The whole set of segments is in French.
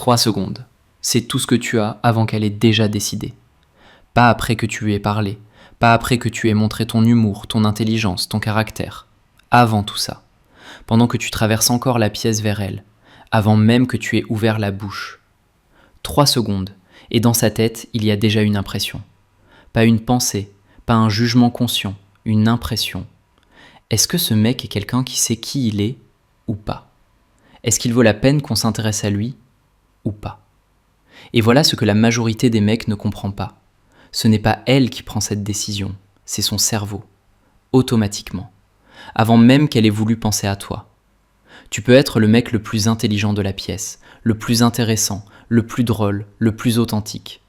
3 secondes. C'est tout ce que tu as avant qu'elle ait déjà décidé. Pas après que tu lui aies parlé, pas après que tu aies montré ton humour, ton intelligence, ton caractère. Avant tout ça. Pendant que tu traverses encore la pièce vers elle, avant même que tu aies ouvert la bouche. 3 secondes, et dans sa tête, il y a déjà une impression. Pas une pensée, pas un jugement conscient, une impression. Est-ce que ce mec est quelqu'un qui sait qui il est ou pas? Est-ce qu'il vaut la peine qu'on s'intéresse à lui ou pas? Et voilà ce que la majorité des mecs ne comprend pas. Ce n'est pas elle qui prend cette décision, c'est son cerveau, automatiquement, avant même qu'elle ait voulu penser à toi. Tu peux être le mec le plus intelligent de la pièce, le plus intéressant, le plus drôle, le plus authentique.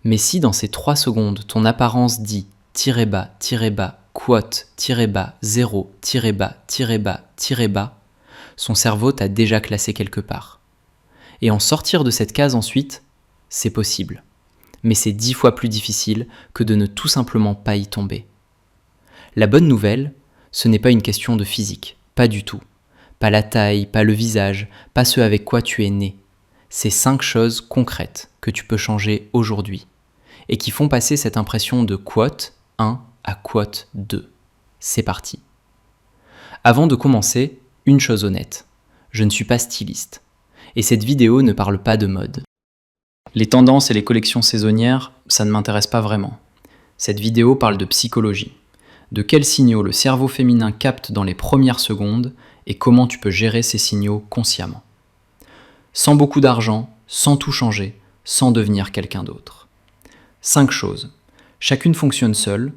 Mais si dans ces 3 secondes, ton apparence dit -bas, quote, -bas, 0, -bas, -bas, son cerveau t'a déjà classé quelque part. Et en sortir de cette case ensuite, c'est possible. Mais c'est 10 fois plus difficile que de ne tout simplement pas y tomber. La bonne nouvelle, ce n'est pas une question de physique, pas du tout. Pas la taille, pas le visage, pas ce avec quoi tu es né. C'est 5 choses concrètes que tu peux changer aujourd'hui et qui font passer cette impression de quote 1 à quote 2. C'est parti. Avant de commencer, une chose honnête, je ne suis pas styliste et cette vidéo ne parle pas de mode. Les tendances et les collections saisonnières, ça ne m'intéresse pas vraiment. Cette vidéo parle de psychologie, de quels signaux le cerveau féminin capte dans les premières secondes et comment tu peux gérer ces signaux consciemment. Sans beaucoup d'argent, sans tout changer, sans devenir quelqu'un d'autre. 5 choses. Chacune fonctionne seule,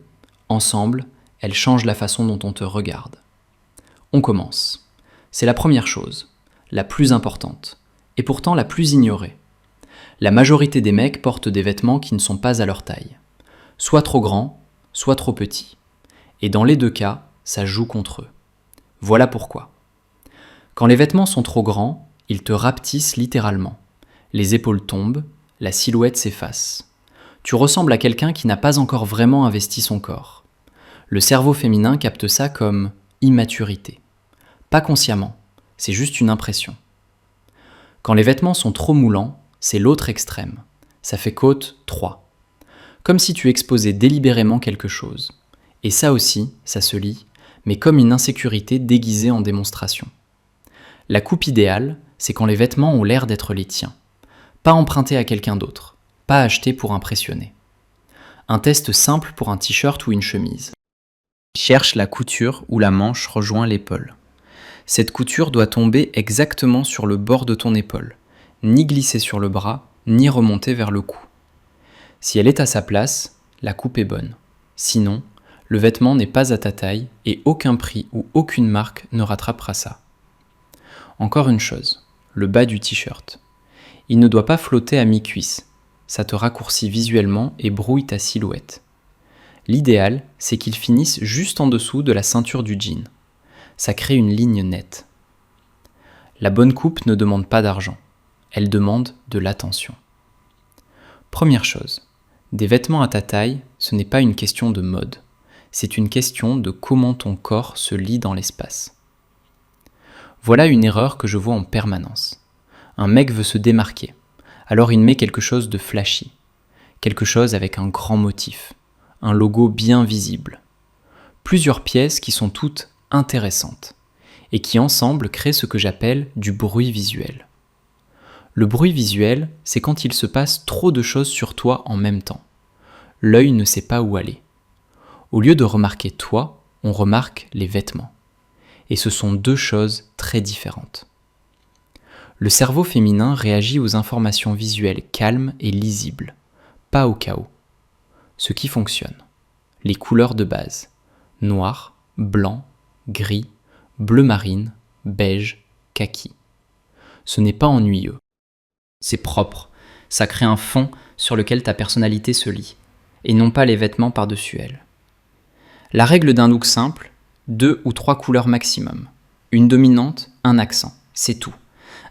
ensemble, elles changent la façon dont on te regarde. On commence. C'est la première chose, la plus importante, et pourtant la plus ignorée. La majorité des mecs portent des vêtements qui ne sont pas à leur taille. Soit trop grands, soit trop petits. Et dans les deux cas, ça joue contre eux. Voilà pourquoi. Quand les vêtements sont trop grands, ils te rapetissent littéralement. Les épaules tombent, la silhouette s'efface. Tu ressembles à quelqu'un qui n'a pas encore vraiment investi son corps. Le cerveau féminin capte ça comme immaturité. Pas consciemment, c'est juste une impression. Quand les vêtements sont trop moulants, c'est l'autre extrême. Ça fait côte 3. Comme si tu exposais délibérément quelque chose. Et ça aussi, ça se lit, mais comme une insécurité déguisée en démonstration. La coupe idéale, c'est quand les vêtements ont l'air d'être les tiens. Pas empruntés à quelqu'un d'autre, pas achetés pour impressionner. Un test simple pour un t-shirt ou une chemise. Cherche la couture où la manche rejoint l'épaule. Cette couture doit tomber exactement sur le bord de ton épaule, ni glisser sur le bras, ni remonter vers le cou. Si elle est à sa place, la coupe est bonne. Sinon, le vêtement n'est pas à ta taille et aucun prix ou aucune marque ne rattrapera ça. Encore une chose, le bas du t-shirt. Il ne doit pas flotter à mi-cuisse. Ça te raccourcit visuellement et brouille ta silhouette. L'idéal, c'est qu'il finisse juste en dessous de la ceinture du jean. Ça crée une ligne nette. La bonne coupe ne demande pas d'argent. Elle demande de l'attention. Première chose, des vêtements à ta taille, ce n'est pas une question de mode. C'est une question de comment ton corps se lie dans l'espace. Voilà une erreur que je vois en permanence. Un mec veut se démarquer, alors il met quelque chose de flashy, quelque chose avec un grand motif, un logo bien visible. Plusieurs pièces qui sont toutes intéressantes et qui ensemble créent ce que j'appelle du bruit visuel. Le bruit visuel, c'est quand il se passe trop de choses sur toi en même temps. L'œil ne sait pas où aller. Au lieu de remarquer toi, on remarque les vêtements. Et ce sont 2 choses très différentes. Le cerveau féminin réagit aux informations visuelles calmes et lisibles, pas au chaos. Ce qui fonctionne. Les couleurs de base. Noir, blanc, gris, bleu marine, beige, kaki. Ce n'est pas ennuyeux. C'est propre. Ça crée un fond sur lequel ta personnalité se lie, et non pas les vêtements par-dessus elle. La règle d'un look simple, 2 ou 3 couleurs maximum. Une dominante, un accent, c'est tout.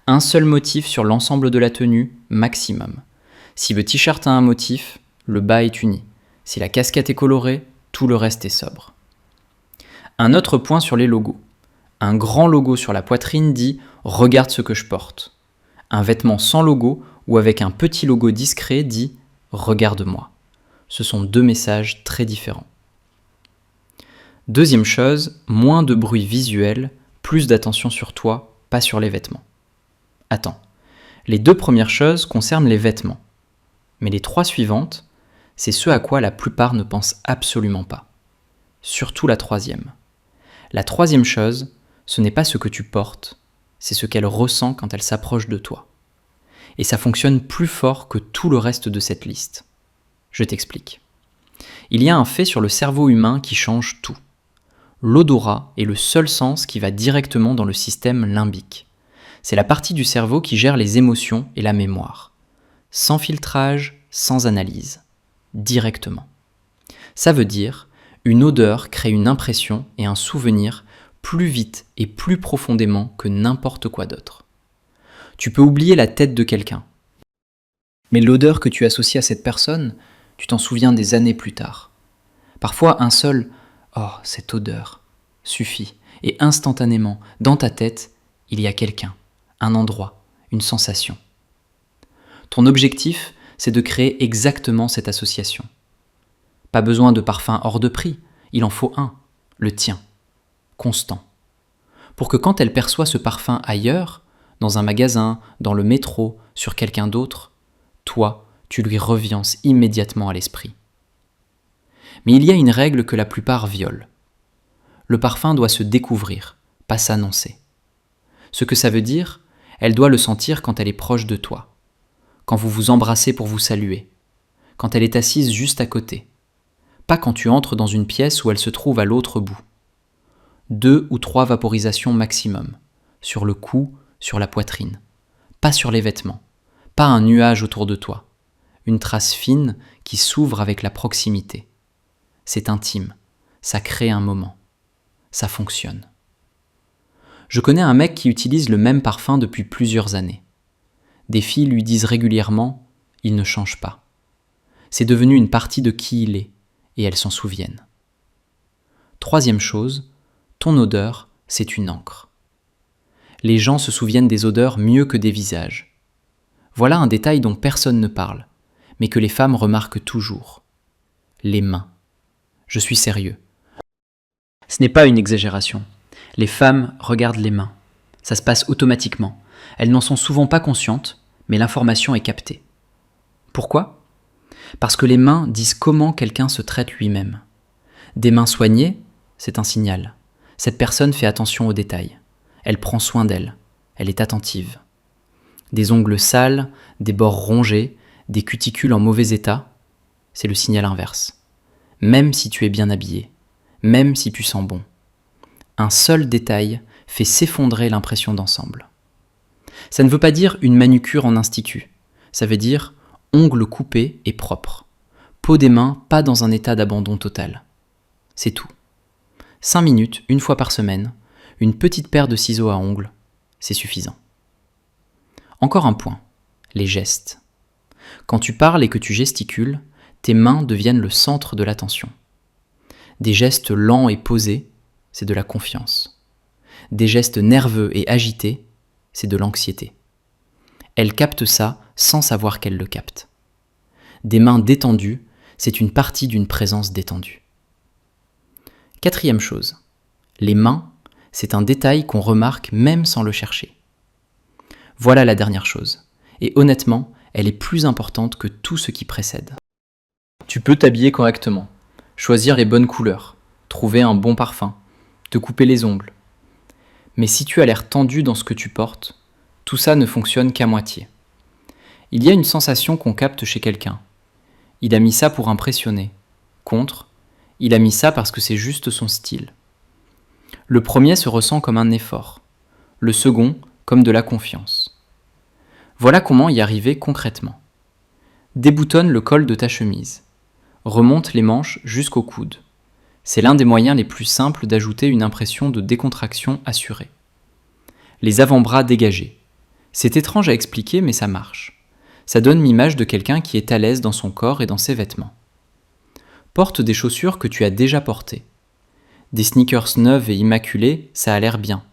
Un seul motif sur l'ensemble de la tenue, maximum. Si le t-shirt a un motif, le bas est uni. Si la casquette est colorée, tout le reste est sobre. Un autre point sur les logos. Un grand logo sur la poitrine dit « Regarde ce que je porte ». Un vêtement sans logo ou avec un petit logo discret dit « Regarde-moi ». Ce sont deux messages très différents. Deuxième chose, moins de bruit visuel, plus d'attention sur toi, pas sur les vêtements. Attends, les deux premières choses concernent les vêtements. Mais les trois suivantes, c'est ce à quoi la plupart ne pensent absolument pas. Surtout la troisième. La troisième chose, ce n'est pas ce que tu portes, c'est ce qu'elle ressent quand elle s'approche de toi. Et ça fonctionne plus fort que tout le reste de cette liste. Je t'explique. Il y a un fait sur le cerveau humain qui change tout. L'odorat est le seul sens qui va directement dans le système limbique. C'est la partie du cerveau qui gère les émotions et la mémoire. Sans filtrage, sans analyse. Directement. Ça veut dire, une odeur crée une impression et un souvenir plus vite et plus profondément que n'importe quoi d'autre. Tu peux oublier la tête de quelqu'un. Mais l'odeur que tu associes à cette personne, tu t'en souviens des années plus tard. Parfois, un seul « Oh, cette odeur » suffit, et instantanément, dans ta tête, il y a quelqu'un, un endroit, une sensation. Ton objectif, c'est de créer exactement cette association. Pas besoin de parfum hors de prix, il en faut un, le tien, constant. Pour que quand elle perçoit ce parfum ailleurs, dans un magasin, dans le métro, sur quelqu'un d'autre, toi, tu lui reviences immédiatement à l'esprit. Mais il y a une règle que la plupart violent. Le parfum doit se découvrir, pas s'annoncer. Ce que ça veut dire, elle doit le sentir quand elle est proche de toi, quand vous vous embrassez pour vous saluer, quand elle est assise juste à côté, pas quand tu entres dans une pièce où elle se trouve à l'autre bout. 2 ou 3 vaporisations maximum, sur le cou, sur la poitrine, pas sur les vêtements, pas un nuage autour de toi, une trace fine qui s'ouvre avec la proximité. C'est intime, ça crée un moment, ça fonctionne. Je connais un mec qui utilise le même parfum depuis plusieurs années. Des filles lui disent régulièrement « il ne change pas ». C'est devenu une partie de qui il est, et elles s'en souviennent. Troisième chose, ton odeur, c'est une encre. Les gens se souviennent des odeurs mieux que des visages. Voilà un détail dont personne ne parle, mais que les femmes remarquent toujours. Les mains. Je suis sérieux. Ce n'est pas une exagération. Les femmes regardent les mains. Ça se passe automatiquement. Elles n'en sont souvent pas conscientes, mais l'information est captée. Pourquoi ? Parce que les mains disent comment quelqu'un se traite lui-même. Des mains soignées, c'est un signal. Cette personne fait attention aux détails. Elle prend soin d'elle. Elle est attentive. Des ongles sales, des bords rongés, des cuticules en mauvais état, c'est le signal inverse. Même si tu es bien habillé, même si tu sens bon. Un seul détail fait s'effondrer l'impression d'ensemble. Ça ne veut pas dire une manucure en institut. Ça veut dire ongles coupés et propres. Peau des mains pas dans un état d'abandon total. C'est tout. 5 minutes, une fois par semaine, une petite paire de ciseaux à ongles, c'est suffisant. Encore un point, les gestes. Quand tu parles et que tu gesticules, tes mains deviennent le centre de l'attention. Des gestes lents et posés, c'est de la confiance. Des gestes nerveux et agités, c'est de l'anxiété. Elle capte ça sans savoir qu'elle le capte. Des mains détendues, c'est une partie d'une présence détendue. Quatrième chose, les mains, c'est un détail qu'on remarque même sans le chercher. Voilà la dernière chose, et honnêtement, elle est plus importante que tout ce qui précède. Tu peux t'habiller correctement, choisir les bonnes couleurs, trouver un bon parfum, te couper les ongles. Mais si tu as l'air tendu dans ce que tu portes, tout ça ne fonctionne qu'à moitié. Il y a une sensation qu'on capte chez quelqu'un. Il a mis ça pour impressionner. Contre, il a mis ça parce que c'est juste son style. Le premier se ressent comme un effort, le second comme de la confiance. Voilà comment y arriver concrètement. Déboutonne le col de ta chemise. Remonte les manches jusqu'au coude. C'est l'un des moyens les plus simples d'ajouter une impression de décontraction assurée. Les avant-bras dégagés. C'est étrange à expliquer, mais ça marche. Ça donne l'image de quelqu'un qui est à l'aise dans son corps et dans ses vêtements. Porte des chaussures que tu as déjà portées. Des sneakers neuves et immaculées, ça a l'air bien,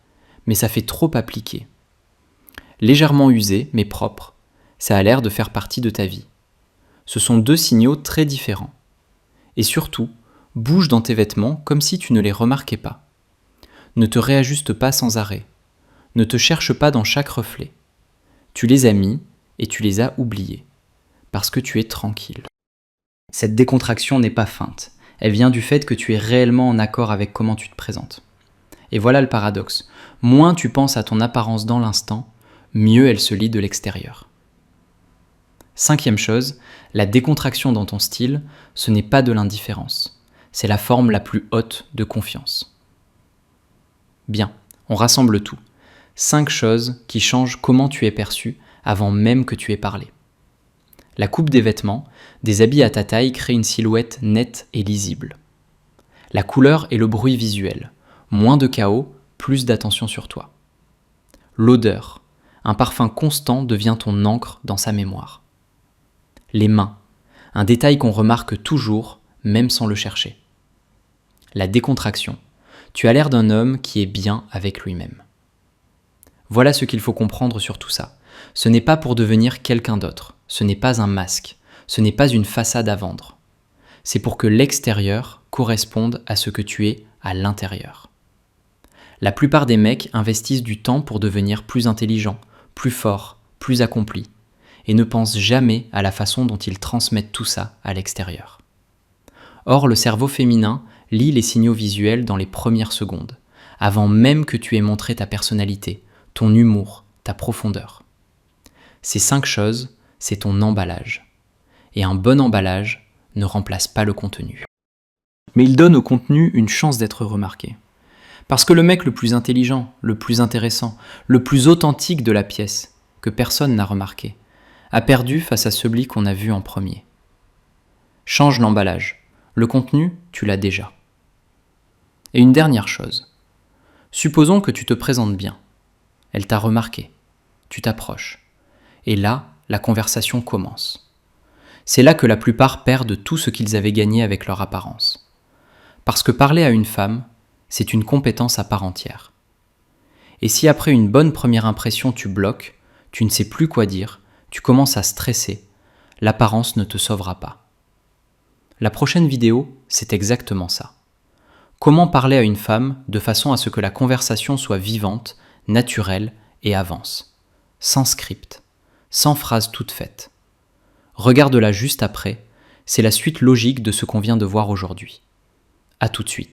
mais ça fait trop appliqué. Légèrement usé, mais propre, ça a l'air de faire partie de ta vie. Ce sont deux signaux très différents. Et surtout, bouge dans tes vêtements comme si tu ne les remarquais pas. Ne te réajuste pas sans arrêt. Ne te cherche pas dans chaque reflet. Tu les as mis et tu les as oubliés. Parce que tu es tranquille. Cette décontraction n'est pas feinte. Elle vient du fait que tu es réellement en accord avec comment tu te présentes. Et voilà le paradoxe. Moins tu penses à ton apparence dans l'instant, mieux elle se lit de l'extérieur. 5e chose, la décontraction dans ton style, ce n'est pas de l'indifférence. C'est la forme la plus haute de confiance. Bien, on rassemble tout. 5 choses qui changent comment tu es perçu avant même que tu aies parlé. La coupe des vêtements, des habits à ta taille créent une silhouette nette et lisible. La couleur et le bruit visuel. Moins de chaos, plus d'attention sur toi. L'odeur. Un parfum constant devient ton encre dans sa mémoire. Les mains. Un détail qu'on remarque toujours, même sans le chercher. La décontraction. Tu as l'air d'un homme qui est bien avec lui-même. Voilà ce qu'il faut comprendre sur tout ça. Ce n'est pas pour devenir quelqu'un d'autre. Ce n'est pas un masque. Ce n'est pas une façade à vendre. C'est pour que l'extérieur corresponde à ce que tu es à l'intérieur. La plupart des mecs investissent du temps pour devenir plus intelligents, plus forts, plus accomplis, et ne pensent jamais à la façon dont ils transmettent tout ça à l'extérieur. Or, le cerveau féminin lit les signaux visuels dans les premières secondes, avant même que tu aies montré ta personnalité, ton humour, ta profondeur. Ces 5 choses, c'est ton emballage. Et un bon emballage ne remplace pas le contenu. Mais il donne au contenu une chance d'être remarqué. Parce que le mec le plus intelligent, le plus intéressant, le plus authentique de la pièce, que personne n'a remarqué, a perdu face à celui qu'on a vu en premier. Change l'emballage. Le contenu, tu l'as déjà. Et une dernière chose. Supposons que tu te présentes bien. Elle t'a remarqué. Tu t'approches. Et là, la conversation commence. C'est là que la plupart perdent tout ce qu'ils avaient gagné avec leur apparence. Parce que parler à une femme, c'est une compétence à part entière. Et si après une bonne première impression tu bloques, tu ne sais plus quoi dire, tu commences à stresser, l'apparence ne te sauvera pas. La prochaine vidéo, c'est exactement ça. Comment parler à une femme de façon à ce que la conversation soit vivante, naturelle et avance. Sans script, sans phrase toute faite. Regarde-la juste après, c'est la suite logique de ce qu'on vient de voir aujourd'hui. À tout de suite.